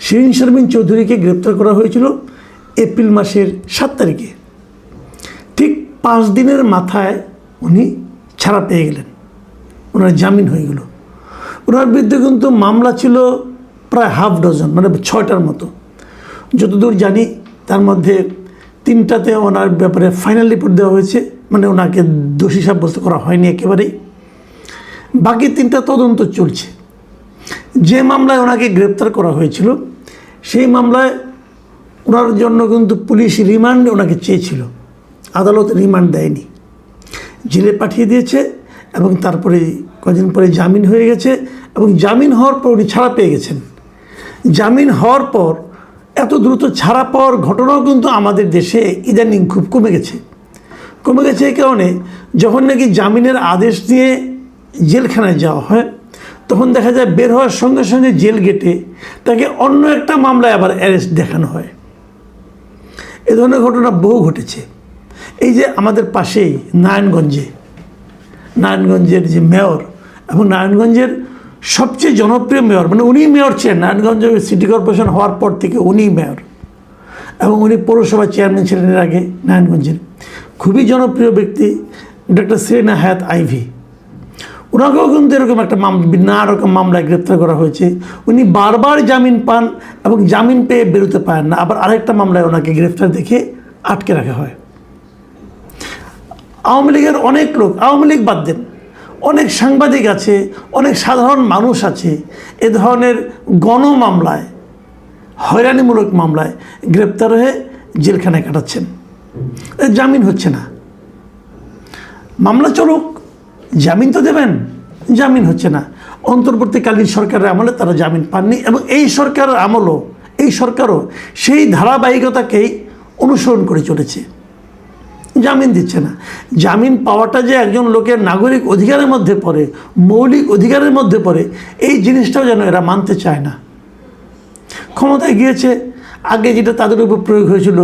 শিরিন শারমিন চৌধুরীকে গ্রেপ্তার করা হয়েছিল এপ্রিল মাসের 7 তারিখে। ঠিক 5 দিনের মাথায় উনি ছাড়া পেয়ে গেলেন, ওনার জামিন হয়ে গেল। ওনার বিরুদ্ধে কিন্তু মামলা ছিল প্রায় হাফ ডজন, মানে 6টার মতো। যতদূর জানি তার মধ্যে 3টাতে ওনার ব্যাপারে ফাইনাল রিপোর্ট দেওয়া হয়েছে, মানে ওনাকে দোষী সাব্যস্ত করা হয়নি একেবারেই। বাকি 3টা তদন্ত চলছে। যে মামলায় ওনাকে গ্রেপ্তার করা হয়েছিল সেই মামলায় ওনার জন্য কিন্তু পুলিশ রিমান্ড ওনাকে চেয়েছিল, আদালত রিমান্ড দেয়নি, জেলে পাঠিয়ে দিয়েছে। এবং তারপরে কদিন পরে জামিন হয়ে গেছে, এবং জামিন হওয়ার পর উনি ছাড়া পেয়ে গেছেন। জামিন হওয়ার পর এত দ্রুত ছাড়া পাওয়ার ঘটনাও কিন্তু আমাদের দেশে ইদানিং খুব কমে গেছে এই কারণে, যখন নাকি জামিনের আদেশ দিয়ে জেলখানায় যাওয়া হয় তখন দেখা যায় বের হওয়ার সঙ্গে সঙ্গে জেল গেটে তাকে অন্য একটা মামলায় আবার অ্যারেস্ট দেখানো হয়। এ ধরনের ঘটনা বহু ঘটেছে। এই যে আমাদের পাশেই নারায়ণগঞ্জের যে মেয়র, এবং নারায়ণগঞ্জের সবচেয়ে জনপ্রিয় মেয়র, মানে উনি মেয়র ছিলেন নারায়ণগঞ্জ সিটি কর্পোরেশন হওয়ার পর থেকে উনি মেয়র, এবং উনি পৌরসভা চেয়ারম্যান ছিলেন এর আগে নারায়ণগঞ্জের। খুবই জনপ্রিয় ব্যক্তি ডক্টর সেরেনা হায়াত আইভি। ওনাকেও কিন্তু এরকম একটা নানা রকম মামলায় গ্রেপ্তার করা হয়েছে। উনি বারবার জামিন পান এবং জামিন পেয়ে বেরোতে পারেন না, আবার আরেকটা মামলায় ওনাকে গ্রেপ্তার দেখে আটকে রাখা হয়। আওয়ামী লীগের অনেক লোক, আওয়ামী লীগ বাদ দেন, অনেক সাংবাদিক আছে, অনেক সাধারণ মানুষ আছে এ ধরনের গণমামলায়, হয়রানিমূলক মামলায় গ্রেপ্তার হয়ে জেলখানায় কাটাচ্ছেন। জামিন হচ্ছে না। মামলা চলুক, জামিন তো দেবেন, জামিন হচ্ছে না। অন্তর্বর্তীকালীন সরকারের আমলে তারা জামিন পাননি, এবং এই সরকারও সেই ধারাবাহিকতাকেই অনুসরণ করে চলেছে, জামিন দিচ্ছে না। জামিন পাওয়াটা যে একজন লোকের নাগরিক অধিকারের মধ্যে পড়ে, মৌলিক অধিকারের মধ্যে পড়ে, এই জিনিসটাও যেন এরা মানতে চায় না। ক্ষমতায় গিয়েছে, আগে যেটা তাদের উপর প্রয়োগ হয়েছিল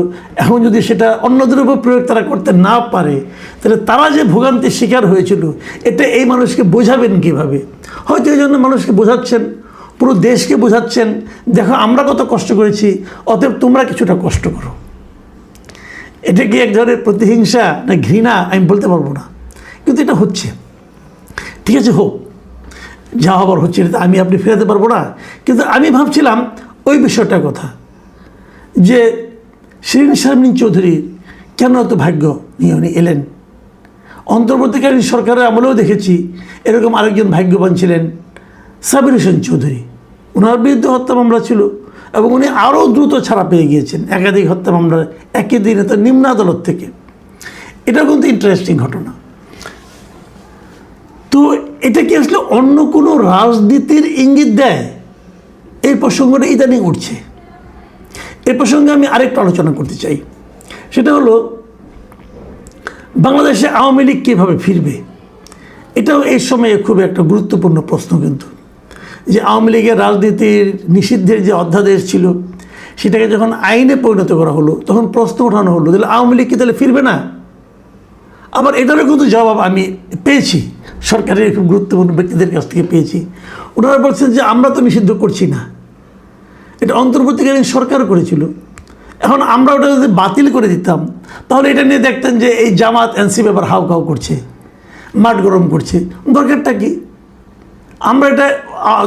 এখন যদি সেটা অন্যদের উপর প্রয়োগ তারা করতে না পারে, তাহলে তারা যে ভোগান্তির শিকার হয়েছিল এটা এই মানুষকে বোঝাবেন কীভাবে? হয়তো এই জন্য মানুষকে বোঝাচ্ছেন, পুরো দেশকে বোঝাচ্ছেন, দেখো আমরা কত কষ্ট করেছি, অতএব তোমরা কিছুটা কষ্ট করো। এটা কি এক ধরনের প্রতিহিংসা না ঘৃণা আমি বলতে পারবো না, কিন্তু এটা হচ্ছে। ঠিক আছে, হোক, যা হবার হচ্ছে, এটা আমি আপনি ফেরাতে পারবো না। কিন্তু আমি ভাবছিলাম ওই বিষয়টার কথা, যে শিরিন শারমিন চৌধুরীর কেন এত ভাগ্য নিয়ে উনি এলেন। অন্তর্বর্তীকালীন সরকারের আমলেও দেখেছি এরকম আরেকজন ভাগ্যবান ছিলেন সাবির হোসেন চৌধুরী। ওনার বিরুদ্ধে হত্যা মামলা ছিল এবং উনি আরও দ্রুত ছাড়া পেয়ে গিয়েছেন একাধিক হত্যা মামলা একই দিনে, তার নিম্ন আদালত থেকে। এটা কিন্তু ইন্টারেস্টিং ঘটনা। তো এটা কি আসলে অন্য কোনো রাজনীতির ইঙ্গিত দেয়? এই প্রসঙ্গটা ইদানিং উঠছে। এই প্রসঙ্গে আমি আরেকটু আলোচনা করতে চাই, সেটা হলো বাংলাদেশে আওয়ামী লীগ কীভাবে ফিরবে। এটাও এই সময়ে খুব একটা গুরুত্বপূর্ণ প্রশ্ন। কিন্তু যে আওয়ামী লীগের রাজনীতির নিষিদ্ধের যে অধ্যাদেশ ছিল সেটাকে যখন আইনে পরিণত করা হলো তখন প্রশ্ন ওঠানো হলো, তাহলে আওয়ামী লীগ কি তাহলে ফিরবে না? আবার এটারও কিন্তু জবাব আমি পেয়েছি, সরকারের খুব গুরুত্বপূর্ণ ব্যক্তিদের কাছ থেকে পেয়েছি। ওনারা বলছেন যে আমরা তো নিষিদ্ধ করছি না, এটা অন্তর্বর্তীকালীন সরকার করেছিল। এখন আমরা ওটা যদি বাতিল করে দিতাম তাহলে এটা নিয়ে দেখতেন যে এই জামাত এনসিপি আবার হাউকাউ করছে, মাঠ গরম করছে। দরকারটা কি? আমরা এটা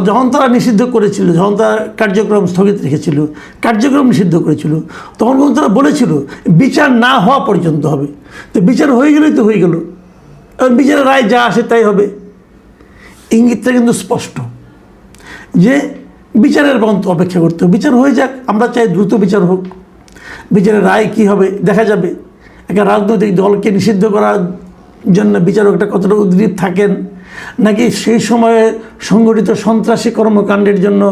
যখন তারা নিষিদ্ধ করেছিল, যখন তারা কার্যক্রম স্থগিত রেখেছিল, কার্যক্রম নিষিদ্ধ করেছিল, তখন কিন্তু তারা বলেছিল বিচার না হওয়া পর্যন্ত হবে। তো বিচার হয়ে গেলেই তো হয়ে গেল, এবং বিচারের রায় যা আসে তাই হবে। ইঙ্গিতটা কিন্তু স্পষ্ট যে বিচারের পর্যন্ত অপেক্ষা করতে হবে। বিচার হয়ে যাক, আমরা চাই দ্রুত বিচার হোক। বিচারের রায় কী হবে দেখা যাবে। একটা রাজনৈতিক দলকে নিষিদ্ধ করার জন্য বিচারকটা কতটা উদ্গ্রীব থাকেন, নাকি সেই সময়ে সংগঠিত সন্ত্রাসী কর্মকাণ্ডের জন্য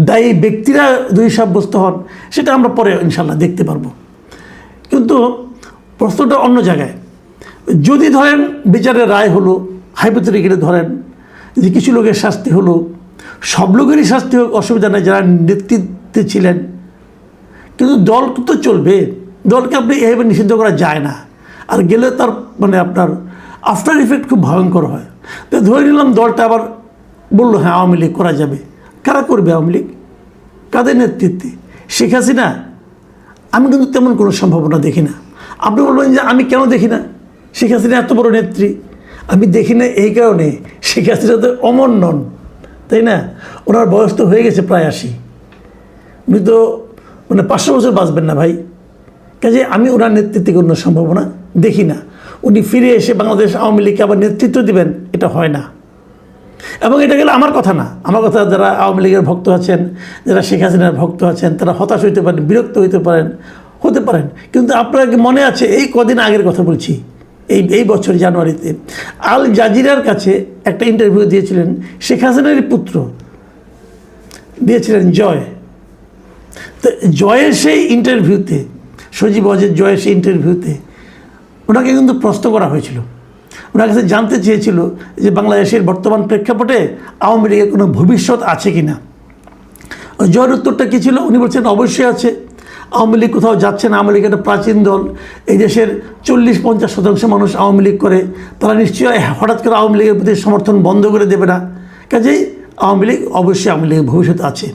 দায়ী ব্যক্তিরা দোষী সাব্যস্ত হন, সেটা আমরা পরে ইনশাল্লাহ দেখতে পারবো। কিন্তু প্রশ্নটা অন্য জায়গায়। যদি ধরেন বিচারের রায় হলো, হাইপোথেটিক্যালি ধরেন যে কিছু লোকের শাস্তি হলো, সব লোকেরই শাস্তি হোক, অসুবিধা নেই যারা নেতৃত্বে ছিলেন, কিন্তু দল তো চলবে। দলকে আপনি এভাবে নিষিদ্ধ করা যায় না, আর গেলে তার মানে আপনার আফটার ইফেক্ট খুব ভয়ঙ্কর হয়। তো ধরে নিলাম দলটা আবার বললো হ্যাঁ আওয়ামী লীগ করা যাবে। কারা করবে আওয়ামী লীগ? কাদের নেতৃত্বে? শেখ হাসিনা? আমি কিন্তু তেমন কোনো সম্ভাবনা দেখি না। আপনি বলবেন যে আমি কেন দেখি না? শেখ হাসিনা এত বড় নেত্রী, আমি দেখি না এই কারণে শেখ হাসিনা তো অমর নন, তাই না? ওনার বয়স তো হয়ে গেছে প্রায় 80, উনি তো 500 বছর বাঁচবেন না ভাই। কাজে আমি ওনার নেতৃত্বে কোনো সম্ভাবনা দেখি না। উনি ফিরে এসে বাংলাদেশ আওয়ামী লীগকে আবার নেতৃত্ব দিবেন, এটা হয় না। এবং এটা গেলে আমার কথা না, আমার কথা যারা আওয়ামী লীগের ভক্ত আছেন, যারা শেখ হাসিনার ভক্ত আছেন, তারা হতাশ হইতে পারেন, বিরক্ত হতে পারেন। কিন্তু আপনার কি মনে আছে, এই কদিন আগের কথা বলছি, এই বছর জানুয়ারিতে আল জাজিরার কাছে একটা ইন্টারভিউ দিয়েছিলেন শেখ হাসিনারই পুত্র, দিয়েছিলেন জয়। তো জয়ের সেই ইন্টারভিউতে, সজীব ওয়াজেদ জয়ের সেই ইন্টারভিউতে ওনাকে কিন্তু প্রশ্ন করা হয়েছিল। ওনার কাছে জানতে চেয়েছিল যে বাংলাদেশের বর্তমান প্রেক্ষাপটে আওয়ামী লীগের কোনো ভবিষ্যৎ আছে কি না। জয়ের উত্তরটা কী ছিল? উনি বলছেন অবশ্যই আছে, আওয়ামী লীগ কোথাও যাচ্ছে না, আওয়ামী লীগ একটা প্রাচীন দল, এই দেশের 40-50% মানুষ আওয়ামী লীগ করে, তারা নিশ্চয়ই হঠাৎ করে আওয়ামী লীগের প্রতি সমর্থন বন্ধ করে দেবে না, কাজেই আওয়ামী লীগ অবশ্যই আওয়ামী লীগের ভবিষ্যৎ আছে।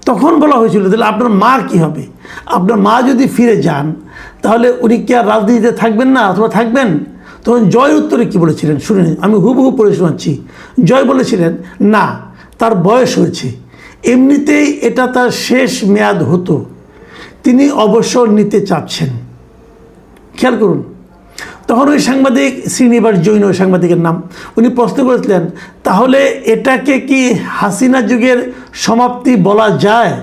তখন বলা হয়েছিল তাহলে আপনার মা কী হবে? আপনার মা যদি ফিরে যান তাহলে উনি কি আর রাজনীতিতে থাকবেন না অথবা থাকবেন? তখন জয়ের উত্তরে কী বলেছিলেন শুনে আমি হুবহু পড়ে শোনাচ্ছি। জয় বলেছিলেন, না, তার বয়স হয়েছে, এমনিতেই এটা তার শেষ মেয়াদ হতো, তিনি অবসর নিতে চাচ্ছেন। খেয়াল করুন, তখন ওই সাংবাদিক শ্রীনিবাস জৈন, ওই সাংবাদিকের নাম, উনি প্রশ্ন করেছিলেন তাহলে এটাকে কি হাসিনা যুগের সমাপ্তি বলা যায়?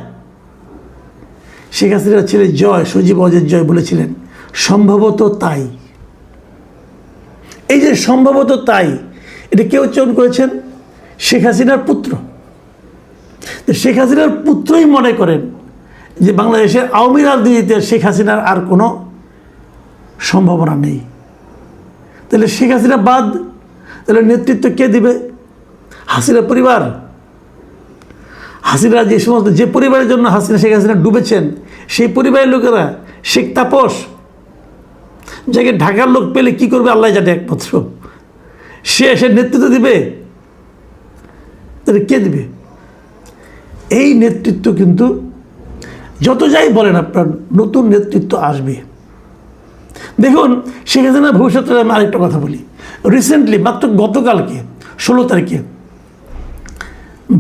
শেখ হাসিনার ছেলে জয়, সজীব ওয়াজেদ জয় বলেছিলেন সম্ভবত তাই। এই যে সম্ভবত তাই, এটা কে উচ্চারণ করেছেন? শেখ হাসিনার পুত্র। শেখ হাসিনার পুত্রই মনে করেন যে বাংলাদেশের আওয়ামী রাজনীতিতে শেখ হাসিনার আর কোনো সম্ভাবনা নেই। তাহলে শেখ হাসিনা বাদ, তাহলে নেতৃত্ব কে দিবে? হাসিনা পরিবার। হাসিনা যে সমস্ত, যে পরিবারের জন্য শেখ হাসিনা ডুবেছেন, সেই পরিবারের লোকেরা, শেখ তাপস, যাকে ঢাকার লোক পেলে কি করবে আল্লাহ জানে একমাত্র, সে নেতৃত্ব দিবে? তাহলে কে দিবে? এই নেতৃত্ব কিন্তু যত যাই বলেন আপনার, নতুন নেতৃত্ব আসবে। দেখুন, শেখ হাসিনার ভবিষ্যতে আমি আরেকটা কথা বলি। রিসেন্টলি, মাত্র গতকালকে 16 তারিখে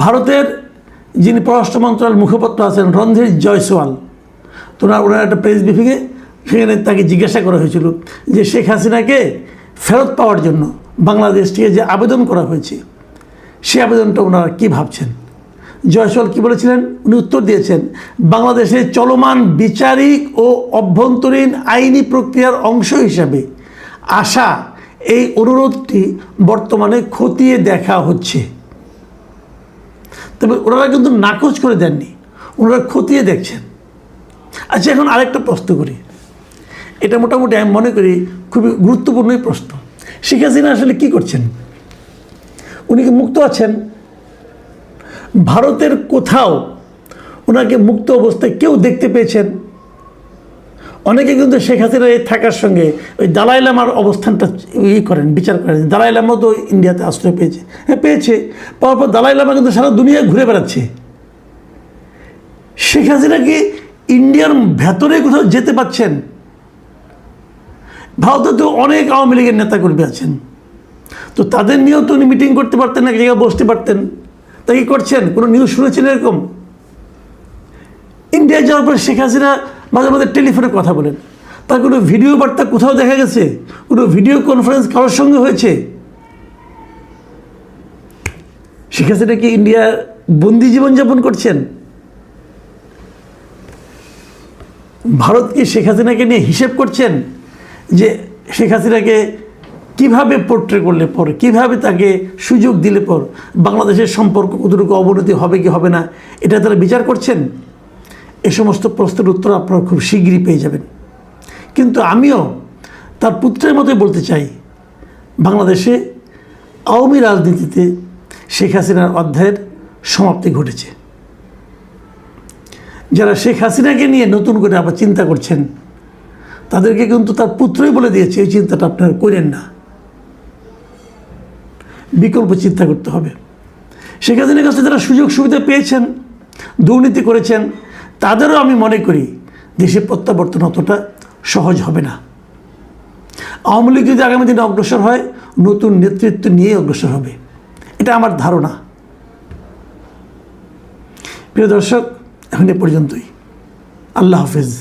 ভারতের যিনি পররাষ্ট্র মন্ত্রণালয়ের মুখপাত্র আছেন রণধীর জয়সওয়াল, তো ওনার একটা প্রেস ব্রিফিংয়ে সেখানে তাকে জিজ্ঞাসা করা হয়েছিল যে শেখ হাসিনাকে ফেরত পাওয়ার জন্য বাংলাদেশ থেকে যে আবেদন করা হয়েছে, সে আবেদনটা ওনারা কী ভাবছেন। জয়সওয়াল কী বলেছিলেন? উনি উত্তর দিয়েছেন, বাংলাদেশের চলমান বিচারিক ও অভ্যন্তরীণ আইনি প্রক্রিয়ার অংশ হিসাবে আসা এই অনুরোধটি বর্তমানে খতিয়ে দেখা হচ্ছে। তবে ওনারা কিন্তু নাকচ করে দেননি, ওনারা খতিয়ে দেখছেন। আচ্ছা, এখন আরেকটা প্রশ্ন করি, এটা মোটামুটি আমি মনে করি খুবই গুরুত্বপূর্ণই প্রশ্ন। শেখ হাসিনা আসলে কী করছেন? উনি কি মুক্ত আছেন? ভারতের কোথাও ওনাকে মুক্ত অবস্থায় কেউ দেখতে পেয়েছেন? অনেকে কিন্তু শেখ হাসিনার এই থাকার সঙ্গে ওই দালাই লামার অবস্থানটা বিচার করেন। দালাই লামাও তো ইন্ডিয়াতে আশ্রয় পেয়েছে, হ্যাঁ পেয়েছে, পাওয়ার পর দালাই লামা কিন্তু সারা দুনিয়ায় ঘুরে বেড়াচ্ছে। শেখ হাসিনা কি ইন্ডিয়ার ভেতরে কোথাও যেতে পারছেন? ভারতে তো অনেক আওয়ামী লীগের নেতাকর্মী আছেন, তো তাদের নিয়েও তো উনি মিটিং করতে পারতেন, এক জায়গায় বসতে পারতেন। তা কি করছেন? কোনো নিউজ শুনেছেন এরকম? ইন্ডিয়া যাওয়ার পর শেখ হাসিনা মাঝে মাঝে টেলিফোনে কথা বলেন, তার কোনো ভিডিও বার্তা কোথাও দেখা গেছে? কোনো ভিডিও কনফারেন্স কারোর সঙ্গে হয়েছে? শেখ হাসিনা কি ইন্ডিয়া বন্দি জীবনযাপন করছেন? ভারত কি শেখ হাসিনাকে নিয়ে হিসেব করছেন যে শেখ হাসিনাকে কীভাবে পোর্ট্রে করলে পর, কীভাবে তাকে সুযোগ দিলে পর বাংলাদেশের সম্পর্ক কতটুকু অবনতি হবে কি হবে না, এটা তারা বিচার করছেন? এ সমস্ত প্রশ্নের উত্তর আপনারা খুব শীঘ্রই পেয়ে যাবেন। কিন্তু আমিও তার পুত্রের মতোই বলতে চাই, বাংলাদেশে আওয়ামী রাজনীতিতে শেখ হাসিনার অধ্যায়ের সমাপ্তি ঘটেছে। যারা শেখ হাসিনাকে নিয়ে নতুন করে আবার চিন্তা করছেন, তাদেরকে কিন্তু তার পুত্রই বলে দিয়েছে এই চিন্তাটা আপনারা করেন না, বিকল্প চিন্তা করতে হবে। শেখ হাসিনার কাছে যারা সুযোগ সুবিধা পেয়েছেন, দুর্নীতি করেছেন, তাদেরও আমি মনে করি দেশে প্রত্যাবর্তন অতটা সহজ হবে না। আওয়ামী লীগ যদি আগামী দিনে অগ্রসর হয়, নতুন নেতৃত্ব নিয়ে অগ্রসর হবে, এটা আমার ধারণা। প্রিয় দর্শক, এখন এ পর্যন্তই। আল্লাহ হাফেজ।